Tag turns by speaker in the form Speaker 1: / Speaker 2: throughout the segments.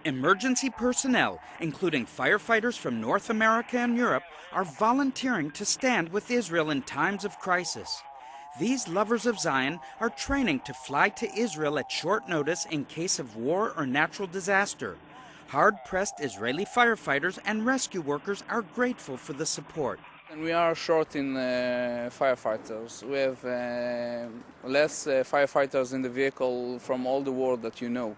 Speaker 1: Emergency personnel, including firefighters from North America and Europe, are volunteering to stand with Israel in times of crisis. These lovers of Zion are training to fly to Israel at short notice in case of war or natural disaster. Hard-pressed Israeli firefighters and rescue workers are grateful for the support.
Speaker 2: And we are short in firefighters. We have less firefighters in the vehicle from all the world that you know.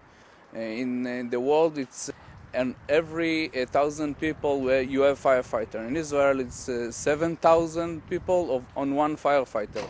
Speaker 2: In the world, it's and every 1,000 people where you have firefighter. In Israel, it's 7,000 people on one firefighter.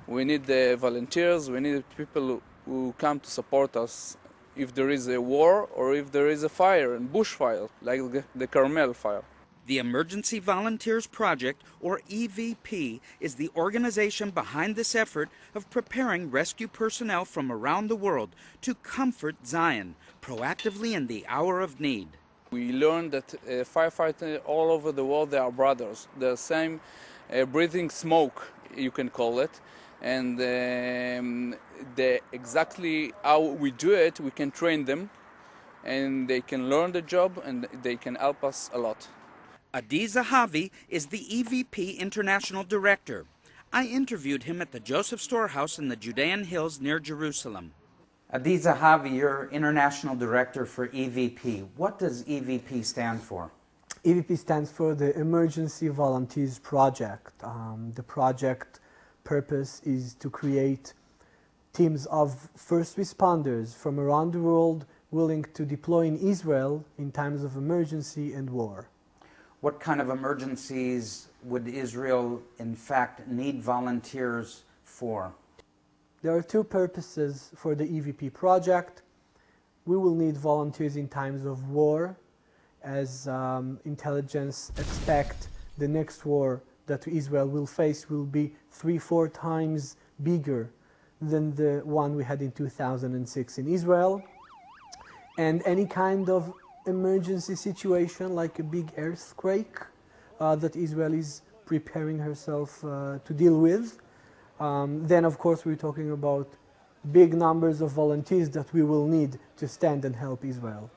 Speaker 2: We need the volunteers. We need people who come to support us if there is a war or if there is a fire, a bushfire, like the Carmel fire.
Speaker 1: The Emergency Volunteers Project, or EVP, is the organization behind this effort of preparing rescue personnel from around the world to comfort Zion, proactively in the hour of need.
Speaker 2: We learned that firefighters all over the world, they are brothers. They're the same breathing smoke, you can call it. And exactly how we do it, we can train them, and they can learn the job, and they can help us a lot.
Speaker 1: Zahavi is the EVP International Director. I interviewed him at the Joseph Storehouse in the Judean Hills near Jerusalem. Zahavi, you're International Director for EVP. What does EVP stand for?
Speaker 3: EVP stands for the Emergency Volunteers Project. The project purpose is to create teams of first responders from around the world willing to deploy in Israel in times of emergency and war.
Speaker 1: What kind of emergencies would Israel, in fact, need volunteers for?
Speaker 3: There are two purposes for the EVP project. We will need volunteers in times of war, as intelligence expect the next war that Israel will face will be 3-4 times bigger than the one we had in 2006 in Israel. And any kind of emergency situation like a big earthquake that Israel is preparing herself to deal with. Then of course we're talking about big numbers of volunteers that we will need to stand and help Israel.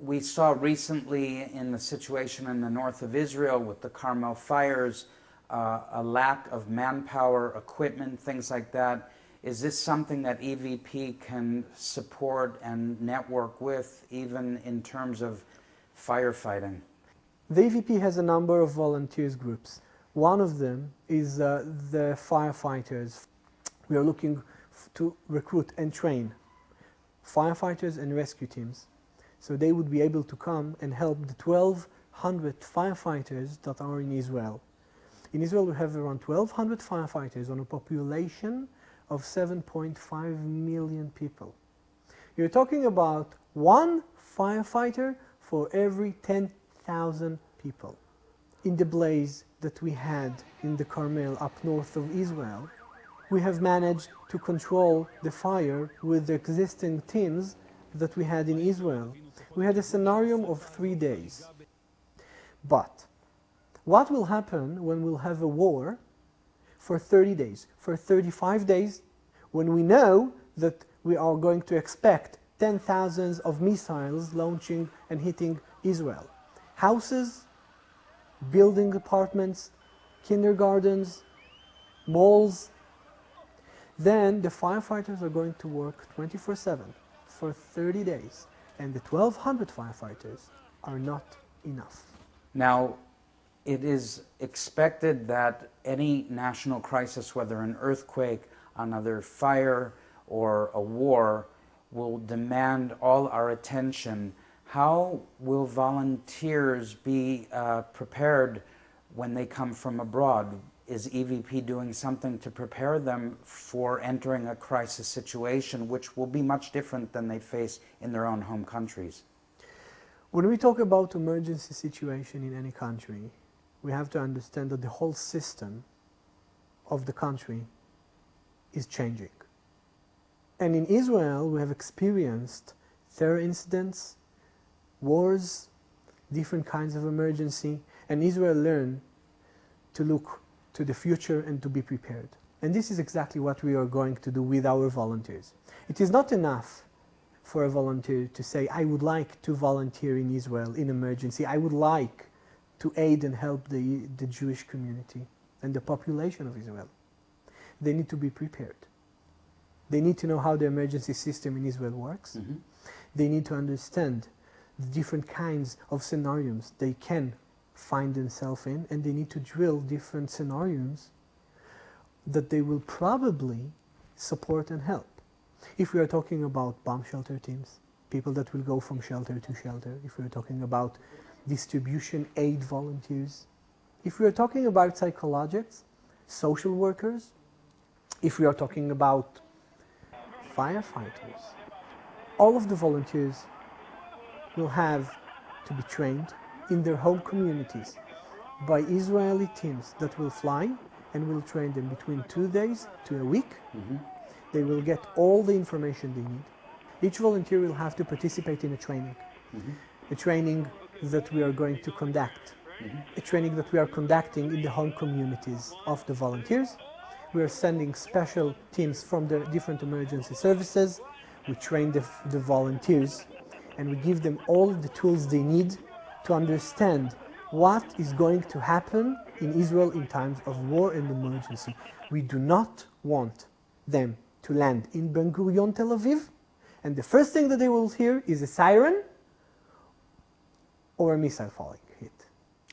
Speaker 1: We saw recently in the situation in the north of Israel with the Carmel fires a lack of manpower, equipment, things like that. Is this something that EVP can support and network with, even in terms of firefighting?
Speaker 3: The EVP has a number of volunteers groups. One of them is the firefighters. We are looking to recruit and train firefighters and rescue teams. So they would be able to come and help the 1,200 firefighters that are in Israel. In Israel we have around 1,200 firefighters on a population of 7.5 million people. You're talking about one firefighter for every 10,000 people. In the blaze that we had in the Carmel up north of Israel, we have managed to control the fire with the existing teams that we had in Israel. We had a scenario of 3 days. But what will happen when we'll have a war for 30 days, for 35 days, when we know that we are going to expect 10,000s of missiles launching and hitting Israel? Houses, building apartments, kindergartens, malls. Then the firefighters are going to work 24/7 for 30 days, and the 1,200 firefighters are not enough.
Speaker 1: Now, it is expected that any national crisis, whether an earthquake, another fire, or a war, will demand all our attention. How will volunteers be prepared when they come from abroad? Is EVP doing something to prepare them for entering a crisis situation, which will be much different than they face in their own home countries?
Speaker 3: When we talk about emergency situation in any country, we have to understand that the whole system of the country is changing. And in Israel, we have experienced terror incidents, wars, different kinds of emergency, and Israel learned to look to the future and to be prepared. And this is exactly what we are going to do with our volunteers. It is not enough for a volunteer to say, I would like to volunteer in Israel in emergency. I would like to aid and help the Jewish community and the population of Israel. They need to be prepared. They need to know how the emergency system in Israel works.
Speaker 1: Mm-hmm.
Speaker 3: They need to understand the different kinds of scenarios they can find themselves in, and they need to drill different scenarios that they will probably support and help. If we are talking about bomb shelter teams, people that will go from shelter to shelter, if we are talking about distribution aid volunteers, if we are talking about psychologists, social workers, if we are talking about firefighters, all of the volunteers will have to be trained in their home communities by Israeli teams that will fly and will train them between 2 days to a week.
Speaker 1: Mm-hmm.
Speaker 3: They will get all the information they need. Each volunteer will have to participate in a training.
Speaker 1: Mm-hmm.
Speaker 3: A training that we are going to conduct.
Speaker 1: Mm-hmm.
Speaker 3: A training that we are conducting in the home communities of the volunteers. We are sending special teams from the different emergency services. We train the volunteers and we give them all the tools they need to understand what is going to happen in Israel in times of war and emergency. We do not want them to land in Ben Gurion, Tel Aviv, and the first thing that they will hear is a siren or a missile falling hit.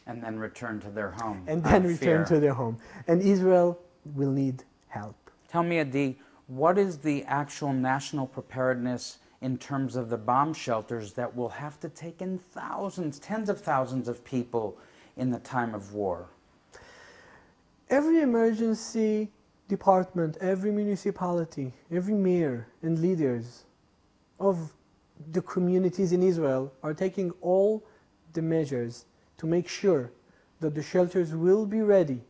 Speaker 1: And then return to their home.
Speaker 3: And then return
Speaker 1: fear.
Speaker 3: to their home. And Israel will need help.
Speaker 1: Tell me, Adi, what is the actual national preparedness in terms of the bomb shelters that will have to take in thousands, tens of thousands of people in the time of war?
Speaker 3: Every emergency department, every municipality, every mayor and leaders of the communities in Israel are taking all the measures to make sure that the shelters will be ready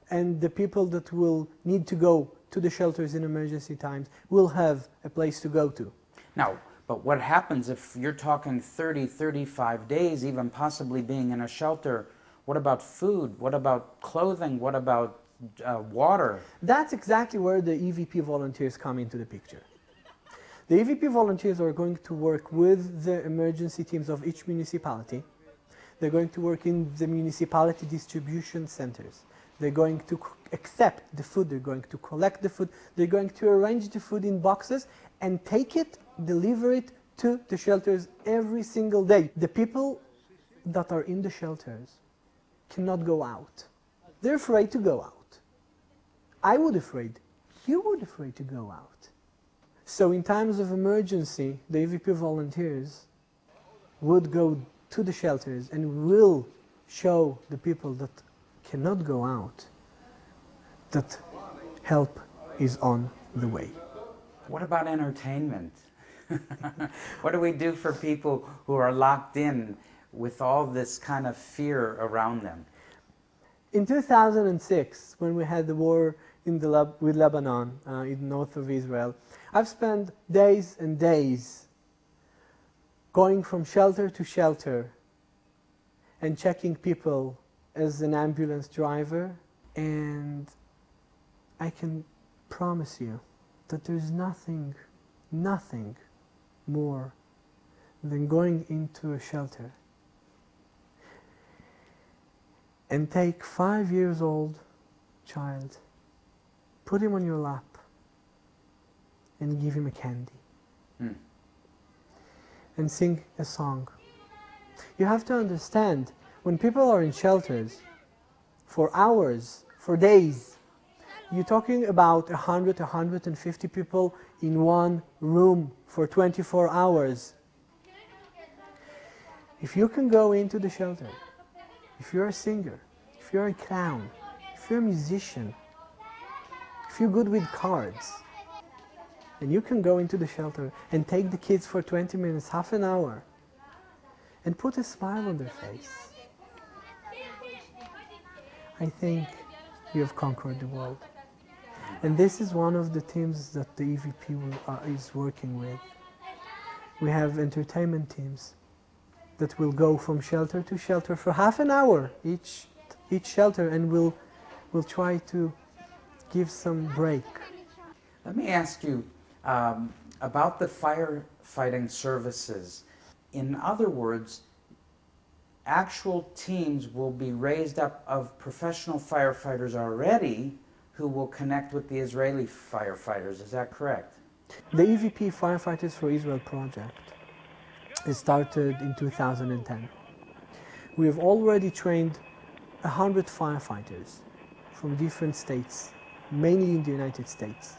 Speaker 3: and the people that will need to go to the shelters in emergency times will have a place to go to.
Speaker 1: Now, but what happens if you're talking 30, 35 days, even possibly being in a shelter? What about food? What about clothing? What about water?
Speaker 3: That's exactly where the EVP volunteers come into the picture. The EVP volunteers are going to work with the emergency teams of each municipality. They're going to work in the municipality distribution centers. They're going to accept the food, they're going to collect the food, they're going to arrange the food in boxes and take it, deliver it to the shelters every single day. The people that are in the shelters cannot go out. They're afraid to go out. I would afraid, you would afraid to go out. So in times of emergency, the EVP volunteers would go to the shelters and will show the people that cannot go out that help is on the way.
Speaker 1: What about entertainment? What do we do for people who are locked in with all this kind of fear around them?
Speaker 3: In 2006, when we had the war with Lebanon, in north of Israel, I've spent days and days going from shelter to shelter and checking people as an ambulance driver, and I can promise you that there's nothing more than going into a shelter and take 5-year-old child, put him on your lap and give him a candy and sing a song. You have to understand, when people are in shelters for hours, for days, you're talking about 100, 150 people in one room for 24 hours. If you can go into the shelter, if you're a singer, if you're a clown, if you're a musician, if you're good with cards, and you can go into the shelter and take the kids for 20 minutes, half an hour, and put a smile on their face, I think you have conquered the world. And this is one of the teams that the EVP is working with. We have entertainment teams that will go from shelter to shelter for half an hour each shelter, and we'll try to give some break.
Speaker 1: Let me ask you, about the firefighting services. In other words, actual teams will be raised up of professional firefighters already who will connect with the Israeli firefighters. Is that correct?
Speaker 3: The EVP Firefighters for Israel project is started in 2010. We have already trained 100 firefighters from different states, mainly in the United States.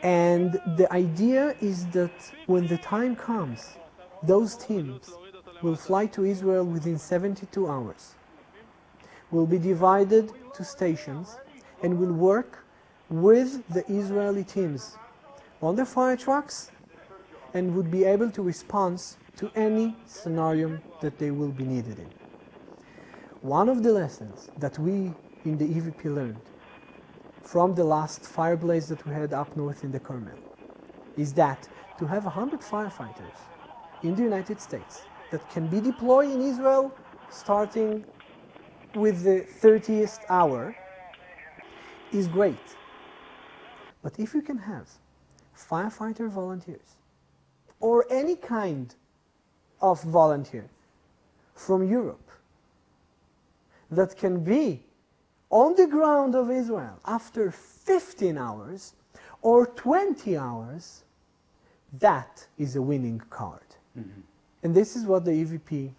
Speaker 3: And the idea is that when the time comes, those teams will fly to Israel within 72 hours, will be divided to stations, and will work with the Israeli teams on the fire trucks and would be able to respond to any scenario that they will be needed in. One of the lessons that we in the EVP learned from the last fire blaze that we had up north in the Carmel is that to have 100 firefighters in the United States that can be deployed in Israel starting with the 30th hour is great. But if you can have firefighter volunteers or any kind of volunteer from Europe that can be on the ground of Israel after 15 hours or 20 hours, that is a winning card. And this is what the EVP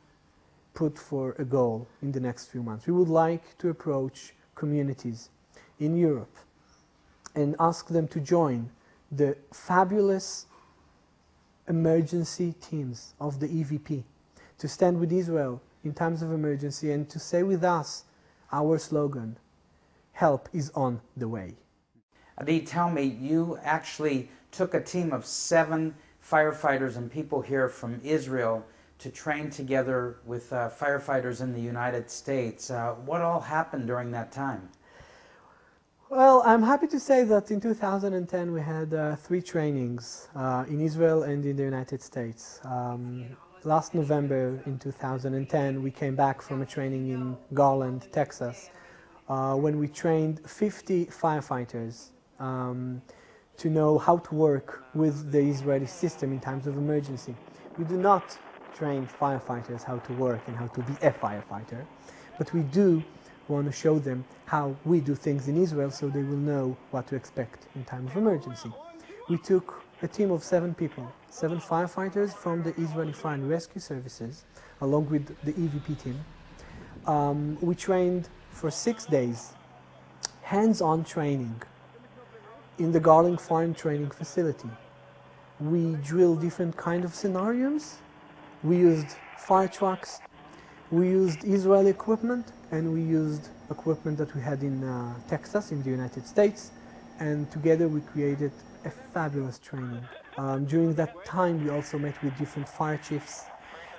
Speaker 3: put for a goal in the next few months. We would like to approach communities in Europe and ask them to join the fabulous emergency teams of the EVP, to stand with Israel in times of emergency and to say with us our slogan, help is on the way.
Speaker 1: Adi, tell me, you actually took a team of 7 firefighters and people here from Israel to train together with firefighters in the United States. What all happened during that time?
Speaker 3: Well, I'm happy to say that in 2010 we had 3 trainings in Israel and in the United States. Last November in 2010 we came back from a training in Garland, Texas, when we trained 50 firefighters to know how to work with the Israeli system in times of emergency. We do not train firefighters how to work and how to be a firefighter, but we do want to show them how we do things in Israel so they will know what to expect in time of emergency. We took a team of 7 people, 7 firefighters from the Israeli Fire and Rescue Services, along with the EVP team. We trained for 6 days, hands-on training in the Garland Fire Training Facility. We drilled different kind of scenarios. We used fire trucks, we used Israeli equipment, and we used equipment that we had in Texas, in the United States, and together we created a fabulous training. During that time we also met with different fire chiefs,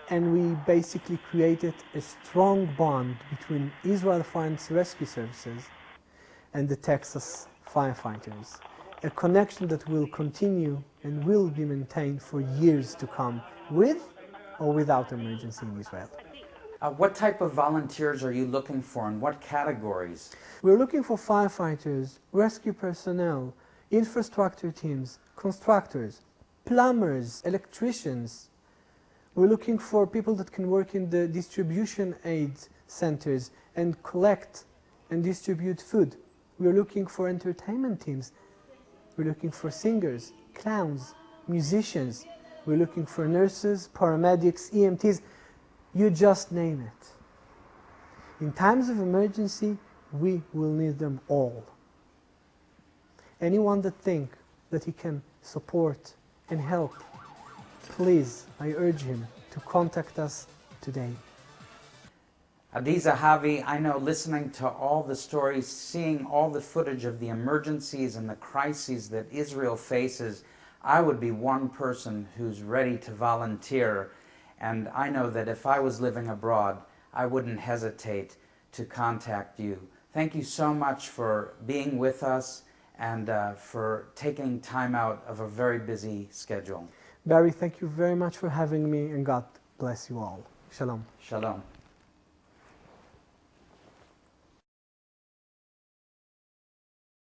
Speaker 3: and we basically created a strong bond between Israel Fire and Rescue Services and the Texas firefighters. A connection that will continue and will be maintained for years to come, with or without emergency in Israel.
Speaker 1: What type of volunteers are you looking for, and what categories?
Speaker 3: We're looking for firefighters, rescue personnel, infrastructure teams, constructors, plumbers, electricians. We're looking for people that can work in the distribution aid centers and collect and distribute food. We're looking for entertainment teams. We're looking for singers, clowns, musicians. We're looking for nurses, paramedics, EMTs. You just name it. In times of emergency, we will need them all. Anyone that thinks that he can support and help, please, I urge him to contact us today.
Speaker 1: Adi Zahavi, I know listening to all the stories, seeing all the footage of the emergencies and the crises that Israel faces, I would be one person who's ready to volunteer. And I know that if I was living abroad, I wouldn't hesitate to contact you. Thank you so much for being with us and for taking time out of a very busy schedule.
Speaker 3: Barry, thank you very much for having me, and God bless you all. Shalom.
Speaker 1: Shalom.